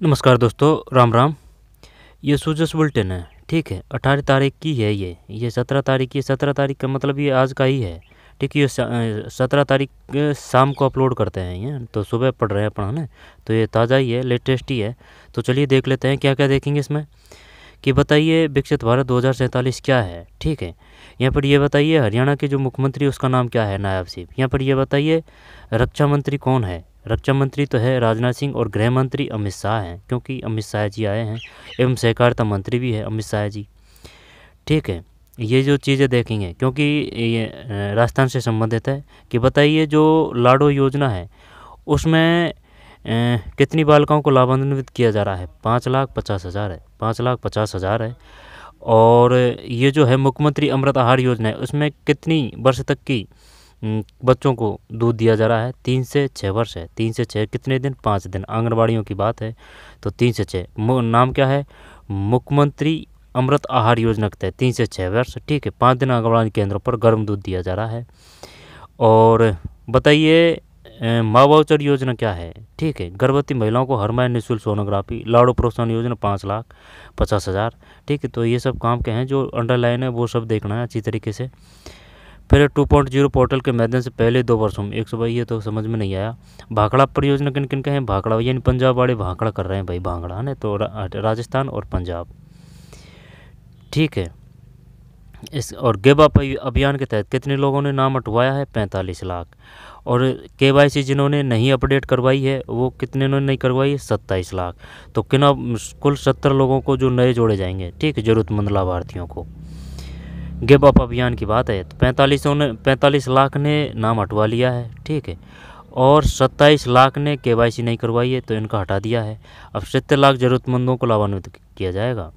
नमस्कार दोस्तों, राम राम। ये सूजस बुलेटिन है, ठीक है। 18 तारीख की है ये 17 तारीख की। 17 तारीख का मतलब ये आज का ही है, ठीक है। ये 17 तारीख शाम को अपलोड करते हैं ये, तो सुबह पढ़ रहे हैं अपन, है ना। तो ये ताज़ा ही है, लेटेस्ट ही है। तो चलिए देख लेते हैं क्या क्या देखेंगे इसमें। कि बताइए विकसित भारत 2047 क्या है, ठीक है। यहाँ पर ये बताइए हरियाणा के जो मुख्यमंत्री उसका नाम क्या है, नायब सिंह। यहाँ पर ये बताइए रक्षा मंत्री कौन है। रक्षा मंत्री तो है राजनाथ सिंह, और गृह मंत्री अमित शाह हैं, क्योंकि अमित शाह जी आए हैं। एवं सहकारिता मंत्री भी है अमित शाह जी, ठीक है। ये जो चीज़ें देखेंगे क्योंकि ये राजस्थान से संबंधित है। कि बताइए जो लाडो योजना है उसमें कितनी बालिकाओं को लाभान्वित किया जा रहा है। 5,50,000 है, 5,50,000 है। और ये जो है मुख्यमंत्री अमृत आहार योजना है उसमें कितनी वर्ष तक की बच्चों को दूध दिया जा रहा है। 3 से 6 वर्ष है। 3 से 6 कितने दिन, 5 दिन। आंगनबाड़ियों की बात है तो 3 से 6। नाम क्या है, मुख्यमंत्री अमृत आहार योजना के तहत 3 से 6 वर्ष, ठीक है। 5 दिन आंगनबाड़ी केंद्रों पर गर्म दूध दिया जा रहा है। और बताइए माँ वाउचर योजना क्या है, ठीक है। गर्भवती महिलाओं को हर माह निःशुल्क सोनोग्राफी। लाड़ो प्रोत्साहन योजना 5,50,000, ठीक है। तो ये सब काम के हैं, जो अंडरलाइन है वो सब देखना है अच्छी तरीके से। फिर 2.0 पोर्टल के माध्यम से पहले 2 वर्षों में 100 भाई, ये तो समझ में नहीं आया। भाखड़ा परियोजना किन किन के हैं। भाखड़ा यानी पंजाब वाले भाखड़ा कर रहे हैं भाई, भांगड़ा है ना, तो राजस्थान और पंजाब, ठीक है। इस और गेब अभियान के तहत कितने लोगों ने नाम हटवाया है, 45 लाख। और KYC जिन्होंने नहीं अपडेट करवाई है वो कितने ने नहीं करवाई है, 27 लाख। तो कुल 70 लोगों को जो नए जोड़े जाएंगे, ठीक है, ज़रूरतमंद लाभार्थियों को। गिव अप अभियान की बात है तो 45 लाख ने नाम हटवा लिया है, ठीक है। और 27 लाख ने KYC नहीं करवाई है तो इनका हटा दिया है। अब 70 लाख ज़रूरतमंदों को लाभान्वित किया जाएगा।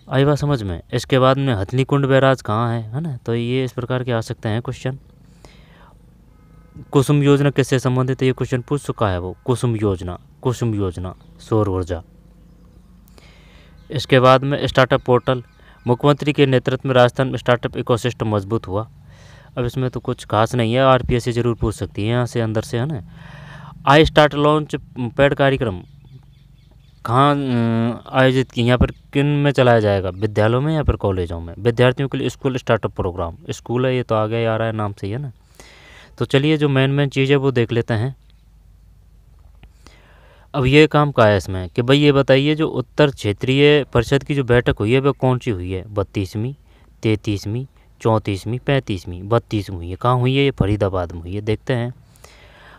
आई बात समझ में। इसके बाद में हथनी कुंड बैराज कहाँ है ना। तो ये इस प्रकार के आ सकते हैं क्वेश्चन। कुसुम योजना किससे संबंधित है, ये क्वेश्चन पूछ चुका है वो। कुसुम योजना सौर ऊर्जा। इसके बाद में स्टार्टअप पोर्टल। मुख्यमंत्री के नेतृत्व में राजस्थान में स्टार्टअप इकोसिस्टम मजबूत हुआ। अब इसमें तो कुछ खास नहीं है, RPS से जरूर पूछ सकती है यहाँ से, अंदर से, है ना। आई स्टार्ट लॉन्च पैड कार्यक्रम कहाँ आयोजित की, यहाँ पर किन में चलाया जाएगा, विद्यालयों में या फिर कॉलेजों में। विद्यार्थियों के लिए स्कूल स्टार्टअप प्रोग्राम। स्कूल है ये तो आगे आ रहा है नाम से ही, है ना। तो चलिए जो मेन चीज़ है वो देख लेते हैं। अब ये काम का है इसमें कि भाई ये बताइए जो उत्तर क्षेत्रीय परिषद की जो बैठक हुई है वह कौन सी हुई है। 32वीं, 33वीं, 34वीं, 35वीं, 32वीं हुई है। कहाँ हुई है, ये फरीदाबाद में हुई है। देखते हैं।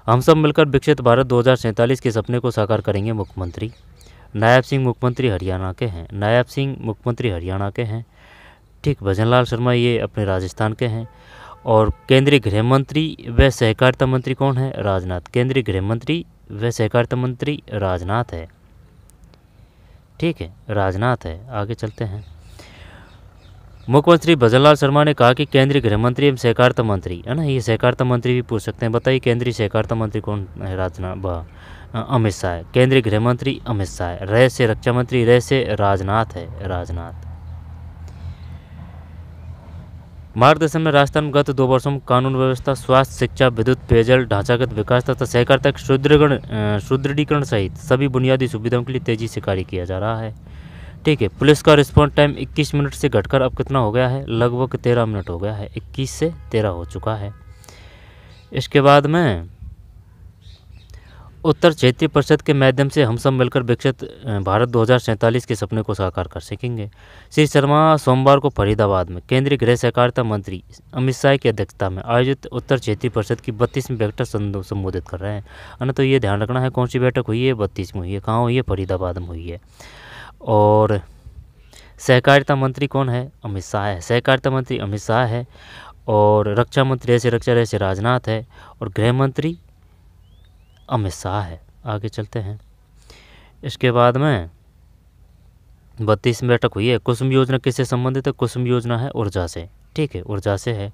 हम सब मिलकर विकसित भारत 2047 के सपने को साकार करेंगे, मुख्यमंत्री। नायब सिंह मुख्यमंत्री हरियाणा के हैं। नायब सिंह मुख्यमंत्री हरियाणा के हैं, ठीक। भजनलाल शर्मा ये अपने राजस्थान के हैं। और केंद्रीय गृह मंत्री व सहकारिता मंत्री कौन है, राजनाथ। केंद्रीय गृह मंत्री व सहकारिता मंत्री राजनाथ है, ठीक है, राजनाथ है। आगे चलते हैं। मुख्यमंत्री भजनलाल शर्मा ने कहा कि केंद्रीय गृह मंत्री एवं सहकारिता मंत्री, है ना, ये सहकारिता मंत्री भी पूछ सकते हैं। बताइए केंद्रीय सहकारिता मंत्री कौन है, राजनाथ, अमित शाह है। केंद्रीय गृह मंत्री अमित शाह है। रह से रक्षा मंत्री, रह से राजनाथ है, राजनाथ। मार्गदर्शन में राजस्थान में गत 2 वर्षों में कानून व्यवस्था, स्वास्थ्य, शिक्षा, विद्युत, पेयजल, ढांचागत विकास तथा सहकारिता के सुदृढ़ीकरण सहित सभी बुनियादी सुविधाओं के लिए तेजी से कार्य किया जा रहा है, ठीक है। पुलिस का रिस्पॉन्स टाइम 21 मिनट से घटकर अब कितना हो गया है, लगभग 13 मिनट हो गया है। 21 से 13 हो चुका है। इसके बाद में उत्तर क्षेत्रीय परिषद के माध्यम से हम सब मिलकर विकसित भारत 2047 के सपने को साकार कर सकेंगे। श्री शर्मा सोमवार को फरीदाबाद में केंद्रीय गृह सहकारिता मंत्री अमित शाह की अध्यक्षता में आयोजित उत्तर क्षेत्रीय परिषद की 32वीं बैठक संबोधित कर रहे हैं, है। तो ये ध्यान रखना है कौन सी बैठक हुई है, 32 में हुई है। कहाँ हुई है, फरीदाबाद में हुई है। और सहकारिता मंत्री कौन है, अमित शाह है। सहकारिता मंत्री अमित शाह है। और रक्षा मंत्री ऐसे राजनाथ है। और गृह मंत्री अमित शाह है। आगे चलते हैं। इसके बाद में 32 बैठक हुई है। कुसुम योजना किससे संबंधित है, कुसुम योजना है ऊर्जा से, ठीक है, ऊर्जा से है।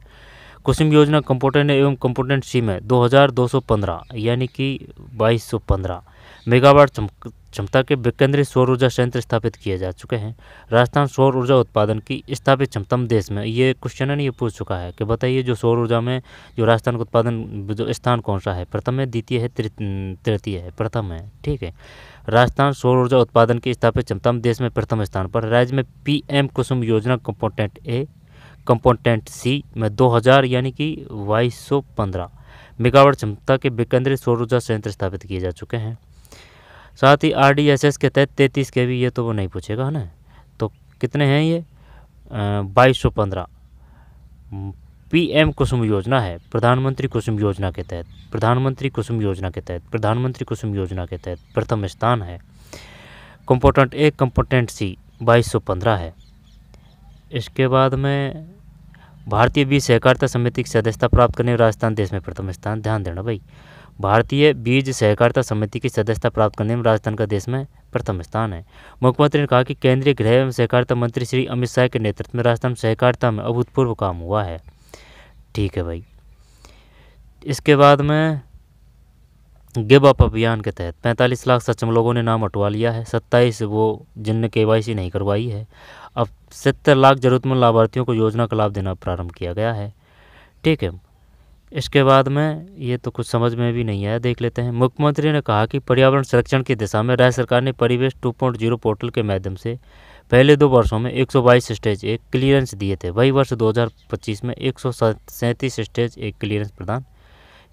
कुसुम योजना कंपोनेंट एवं कंपोनेंट सी में 2215 यानी कि 2215 मेगावाट क्षमता के विकेंद्रित सौर ऊर्जा संयंत्र स्थापित किए जा चुके हैं। राजस्थान सौर ऊर्जा उत्पादन की स्थापित क्षमतम देश में, ये क्वेश्चन है ना, ये पूछ चुका है कि बताइए जो सौर ऊर्जा में जो राजस्थान का उत्पादन जो स्थान कौन सा है, प्रथम है, द्वितीय है, तृतीय है, प्रथम है। ठीक है, राजस्थान सौर ऊर्जा उत्पादन की स्थापित क्षमतम देश में प्रथम स्थान पर। राज्य में PM कुसुम योजना कंपोनेंट ए कंपोनेंट सी में 2000 यानी कि 2215 मेगावाट क्षमता के विकेंद्रित सौर ऊर्जा संयंत्र स्थापित किए जा चुके हैं। साथ ही RDSS के तहत 33 kV, ये तो वो नहीं पूछेगा ना, तो कितने हैं ये 2215 PM कुसुम योजना है प्रधानमंत्री कुसुम योजना के तहत, प्रधानमंत्री कुसुम योजना के तहत, प्रधानमंत्री कुसुम योजना के तहत प्रथम स्थान है। कंपोनेंट ए कंपोनेंट सी 2215 है। इसके बाद में भारतीय बीज सहकारिता समिति की सदस्यता प्राप्त करने में राजस्थान देश में प्रथम स्थान। ध्यान देना भाई, भारतीय बीज सहकारिता समिति की सदस्यता प्राप्त करने में राजस्थान का देश में प्रथम स्थान है। मुख्यमंत्री ने कहा कि केंद्रीय गृह एवं सहकारिता मंत्री श्री अमित शाह के नेतृत्व में राजस्थान सहकारिता में अभूतपूर्व काम हुआ है। ठीक है भाई। इसके बाद में गिव अप अभियान के तहत 45 लाख सक्षम लोगों ने नाम हटवा लिया है। 27 वो जिनने KYC नहीं करवाई है। अब 70 लाख जरूरतमंद लाभार्थियों को योजना का लाभ देना प्रारंभ किया गया है। ठीक है, इसके बाद में ये तो कुछ समझ में भी नहीं आया, देख लेते हैं। मुख्यमंत्री ने कहा कि पर्यावरण संरक्षण की दिशा में राज्य सरकार ने परिवेश 2.0 पोर्टल के माध्यम से पहले 2 वर्षों में 122 स्टेज 1 क्लियरेंस दिए थे। वही वर्ष 2025 में 137 स्टेज 1 क्लियरेंस प्रदान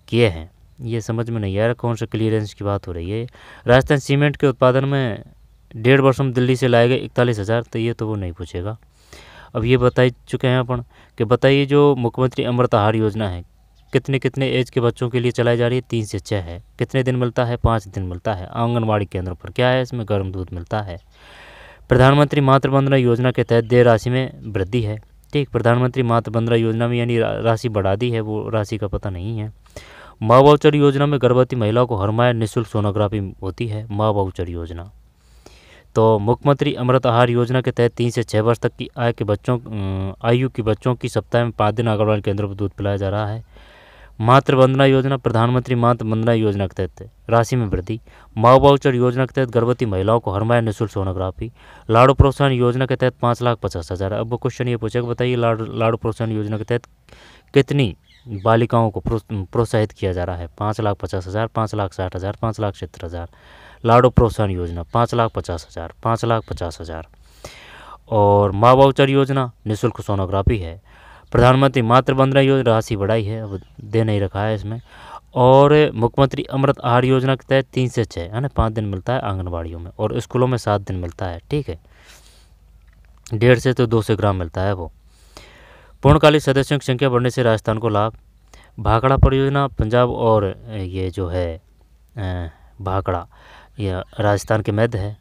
किए हैं। ये समझ में नहीं आ रहा कौन सा क्लियरेंस की बात हो रही है। राजस्थान सीमेंट के उत्पादन में 1.5 वर्षों में दिल्ली से लाए गए 41,000, तो ये तो वो नहीं पूछेगा। अब ये बता चुके हैं अपन कि बताइए जो मुख्यमंत्री अमृत आहार योजना है कितने कितने एज के बच्चों के लिए चलाई जा रही है। 3 से 6 है। कितने दिन मिलता है? 5 दिन मिलता है। आंगनबाड़ी केंद्रों पर क्या है, इसमें गर्म दूध मिलता है। प्रधानमंत्री मातृ वंदना योजना के तहत देय राशि में वृद्धि है। ठीक, प्रधानमंत्री मातृ वंदना योजना में यानी राशि बढ़ा दी है, वो राशि का पता नहीं है। माँ वाउचर योजना में गर्भवती महिलाओं को हर माह निःशुल्क सोनोग्राफी होती है। माँ वाउचर योजना। तो मुख्यमंत्री अमृत आहार योजना के तहत 3 से 6 वर्ष तक की आयु के बच्चों की सप्ताह में 5 दिन आंगनबाड़ी केंद्रों पर दूध पिलाया जा रहा है। मातृ वंदना योजना, प्रधानमंत्री मातृ वंदना योजना के तहत राशि में वृद्धि। माँ वाउचर योजना के तहत गर्भवती महिलाओं को हर माह निःशुल्क सोनोग्राफी। लाड़ू प्रोत्साहन योजना के तहत 5,50,000। अब वो क्वेश्चन ये पूछेगा, बताइए लाड़ू प्रोत्साहन योजना के तहत कितनी बालिकाओं को प्रोत्साहित किया जा रहा है? 5,50,000, 5,60,000, 5,70,000। लाड़ू प्रोत्साहन योजना 5,50,000, 5,50,000। और माँ वाउचर योजना निःशुल्क सोनोग्राफी है। प्रधानमंत्री मातृ वंदना योजना राशि बढ़ाई है, अब दे नहीं रखा है इसमें। और मुख्यमंत्री अमृत आहार योजना के तहत 3 से 6 है ना, 5 दिन मिलता है आंगनबाड़ियों में, और स्कूलों में 7 दिन मिलता है। ठीक है, 1.5 से तो 200 ग्राम मिलता है वो। पूर्णकालिक सदस्यों की संख्या बढ़ने से राजस्थान को लाभ। भाखड़ा परियोजना पंजाब और ये जो है भाखड़ा यह राजस्थान के मध्य है।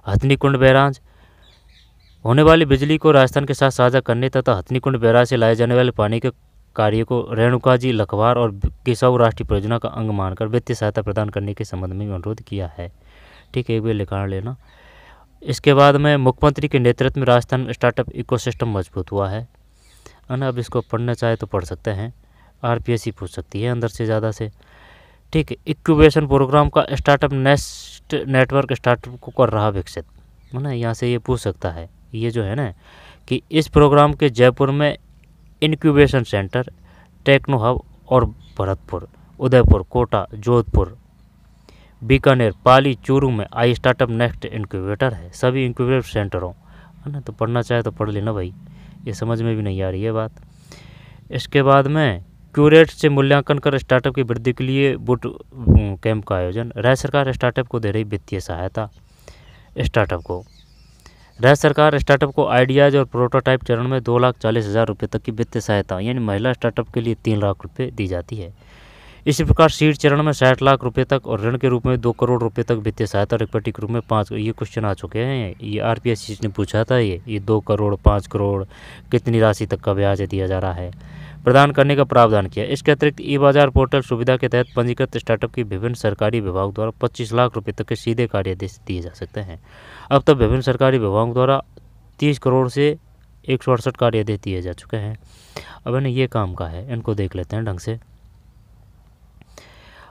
हथनी कुंड बैराज, होने वाली बिजली को राजस्थान के साथ साझा करने तथा हथनी कुंड बैराज से लाए जाने वाले पानी के कार्य को रेणुका जी लखवार और किसाऊ राष्ट्रीय परियोजना का अंग मानकर वित्तीय सहायता प्रदान करने के संबंध में अनुरोध किया है। ठीक है, एक बार लिखा लेना। इसके बाद में मुख्यमंत्री के नेतृत्व में राजस्थान स्टार्टअप इकोसिस्टम मजबूत हुआ है ना। अब इसको पढ़ना चाहे तो पढ़ सकते हैं, RPSC पूछ सकती है अंदर से ज़्यादा से। ठीक है, इंक्यूबेशन प्रोग्राम का स्टार्टअप नेस्ट नेटवर्क स्टार्टअप को कर रहा विकसित, है ना, यहाँ से ये पूछ सकता है। ये जो है ना कि इस प्रोग्राम के जयपुर में इंक्यूबेशन सेंटर, टेक्नो हब और भरतपुर, उदयपुर, कोटा, जोधपुर, बीकानेर, पाली, चूरू में आई स्टार्टअप नेक्स्ट इंक्यूबेटर है। सभी इंक्यूबेटर सेंटरों, है ना, तो पढ़ना चाहे तो पढ़ लेना भाई, ये समझ में भी नहीं आ रही है बात। इसके बाद में क्यूरेट से मूल्यांकन कर स्टार्टअप की वृद्धि के लिए बूट कैंप का आयोजन। राज्य सरकार स्टार्टअप को दे रही वित्तीय सहायता। राज्य सरकार स्टार्टअप को आइडियाज़ और प्रोटोटाइप चरण में 2,40,000 रुपये तक की वित्तीय सहायता यानी महिला स्टार्टअप के लिए 3 लाख रुपये दी जाती है। इसी प्रकार सीड चरण में 60 लाख रुपये तक और ऋण के रूप में 2 करोड़ रुपये तक वित्तीय सहायता और इक्विटी के रूप में 5। ये क्वेश्चन आ चुके हैं, ये RPSC ने पूछा था। ये 2 करोड़ 5 करोड़ कितनी राशि तक का ब्याज दिया जा रहा है प्रदान करने का प्रावधान किया। इसके अतिरिक्त ई-बाजार पोर्टल सुविधा के तहत पंजीकृत स्टार्टअप की विभिन्न सरकारी विभागों द्वारा 25 लाख रुपये तक के सीधे कार्यादेश दिए जा सकते हैं। अब तक विभिन्न सरकारी विभागों द्वारा 30 करोड़ से 168 कार्य दिए जा चुके हैं। अब है ना ये काम का है, इनको देख लेते हैं ढंग से।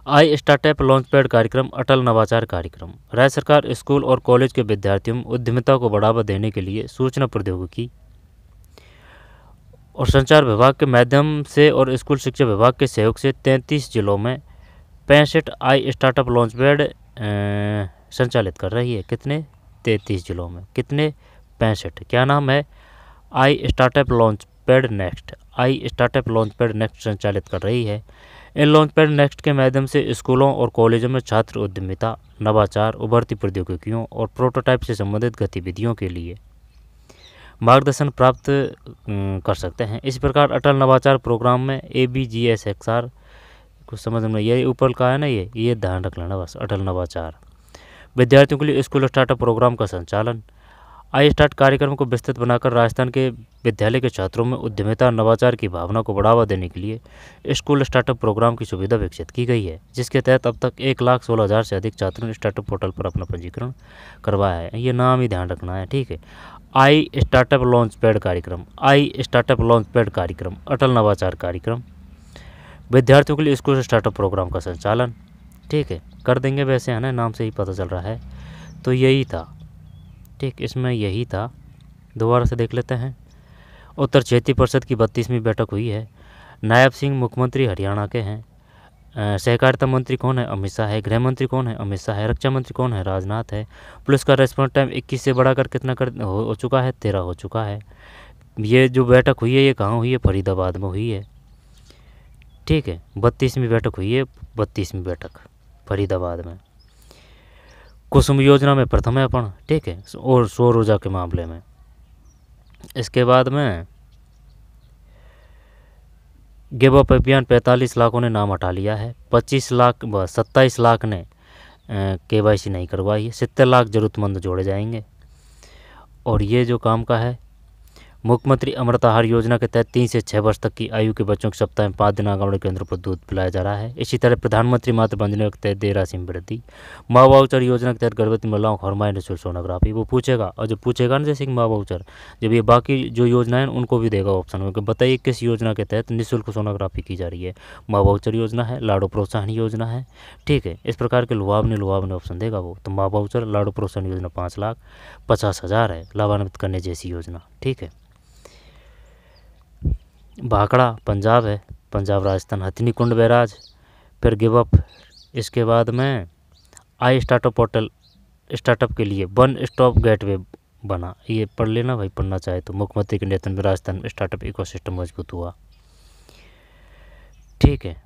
आई स्टार्टअप लॉन्च पैड कार्यक्रम, अटल नवाचार कार्यक्रम। राज्य सरकार स्कूल और कॉलेज के विद्यार्थियों में उद्यमिता को बढ़ावा देने के लिए सूचना प्रौद्योगिकी और संचार विभाग के माध्यम से और स्कूल शिक्षा विभाग के सहयोग से 33 जिलों में 65 आई स्टार्टअप लॉन्च पैड संचालित कर रही है। कितने? 33 जिलों में। कितने? 65। क्या नाम है? आई स्टार्टअप लॉन्च पैड नेक्स्ट। आई स्टार्टअप लॉन्च पैड नेक्स्ट संचालित कर रही है। इन लॉन्च पैड नेक्स्ट के माध्यम से स्कूलों और कॉलेजों में छात्र उद्यमिता, नवाचार, उभरती प्रौद्योगिकियों और प्रोटोटाइप से संबंधित गतिविधियों के लिए मार्गदर्शन प्राप्त कर सकते हैं। इस प्रकार अटल नवाचार प्रोग्राम में ABGSXR कुछ समझ में, ये ऊपर का है ना, ये ध्यान रख लेना बस। अटल नवाचार विद्यार्थियों के लिए स्कूल स्टार्टअप प्रोग्राम का संचालन। आई स्टार्ट कार्यक्रम को विस्तृत बनाकर राजस्थान के विद्यालय के छात्रों में उद्यमिता, नवाचार की भावना को बढ़ावा देने के लिए स्कूल स्टार्टअप प्रोग्राम की सुविधा विकसित की गई है, जिसके तहत अब तक 1,16,000 से अधिक छात्रों ने स्टार्टअप पोर्टल पर अपना पंजीकरण करवाया है। ये नाम ही ध्यान रखना है, ठीक है। आई स्टार्टअप लॉन्च पैड कार्यक्रम, आई स्टार्टअप लॉन्च पैड कार्यक्रम, अटल नवाचार कार्यक्रम, विद्यार्थियों के लिए स्कूल स्टार्टअप प्रोग्राम का संचालन, ठीक है। कर देंगे वैसे, है ना, नाम से ही पता चल रहा है। तो यही था, ठीक, इसमें यही था। दोबारा से देख लेते हैं। उत्तर क्षेत्रीय परिषद की 32वीं बैठक हुई है। नायब सिंह मुख्यमंत्री हरियाणा के हैं। सहकारिता मंत्री कौन है? अमित शाह है। गृह मंत्री कौन है? अमित शाह है। रक्षा मंत्री कौन है? राजनाथ है। पुलिस का रेस्पॉन्स टाइम 21 से बढ़ाकर कितना हो चुका है? 13 हो चुका है। ये जो बैठक हुई है ये कहाँ हुई है? फरीदाबाद में हुई है, ठीक है। 32वीं बैठक हुई है, 32वीं बैठक फरीदाबाद में। कुसुम योजना में प्रथम है अपन, ठीक है, और सौर ऊर्जा के मामले में। इसके बाद में गिव अप अभियान, 45 लाखों ने नाम हटा लिया है। 27 लाख ने KYC नहीं करवाई है। 70 लाख जरूरतमंद जोड़े जाएंगे। और ये जो काम का है, मुख्यमंत्री अमृत आहार योजना के तहत 3 से 6 वर्ष तक की आयु के बच्चों को सप्ताह में 5 दिन आंगनबाड़ी केंद्रों पर दूध पिलाया जा रहा है। इसी तरह प्रधानमंत्री मातृ वंदना के तहत दे राशि में वृद्धि। माँ वाउचर योजना के तहत गर्भवती महिलाओं को हर महीने निःशुल्क सोनोग्राफी। वो पूछेगा, और जो पूछेगा ना, जैसे कि माँ वाउचर, जब ये बाकी जो योजनाएं उनको भी देगा ऑप्शन में कि बताइए किस योजना के तहत निःशुल्क सोनोग्राफी की जा रही है। माँ वाउचर योजना है, लाड़ू प्रोत्साहन योजना है, ठीक है। इस प्रकार के लुभावने ऑप्शन देगा वो। तो माँ वाउचर, लाड़ू प्रोत्साहन योजना 5,50,000 है, लाभान्वित करने जैसी योजना, ठीक है। भाखड़ा पंजाब है, पंजाब राजस्थान। हथिनी कुंड बैराज, फिर गिव अप। इसके बाद में आई स्टार्टअप पोर्टल, स्टार्टअप के लिए वन स्टॉप गेटवे बना। ये पढ़ लेना भाई, पढ़ना चाहे तो। मुख्यमंत्री के नेतृत्व में राजस्थान में स्टार्टअप इकोसिस्टम मजबूत हुआ, ठीक है।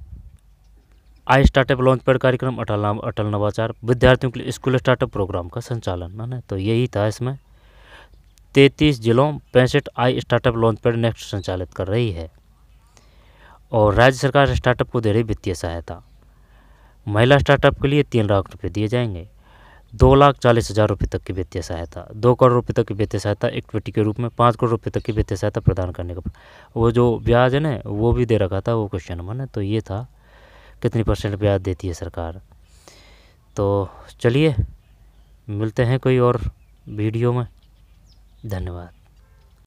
आई स्टार्टअप लॉन्च पैड कार्यक्रम, अटल नवाचार, विद्यार्थियों के लिए स्कूल स्टार्टअप प्रोग्राम का संचालन, है ना। तो यही था इसमें। 33 जिलों 65 आई स्टार्टअप लॉन्च पैड नेक्स्ट संचालित कर रही है। और राज्य सरकार स्टार्टअप को दे रही वित्तीय सहायता। महिला स्टार्टअप के लिए 3 लाख रुपये दिए जाएंगे। 2,40,000 रुपये तक की वित्तीय सहायता, 2 करोड़ रुपये तक की वित्तीय सहायता इक्विटी के रूप में, 5 करोड़ रुपये तक की वित्तीय सहायता प्रदान करने का। वो जो ब्याज है ना, वो भी दे रखा था वो क्वेश्चन में ना। तो ये था कितनी % ब्याज देती है सरकार। तो चलिए मिलते हैं कोई और वीडियो में। धन्यवाद।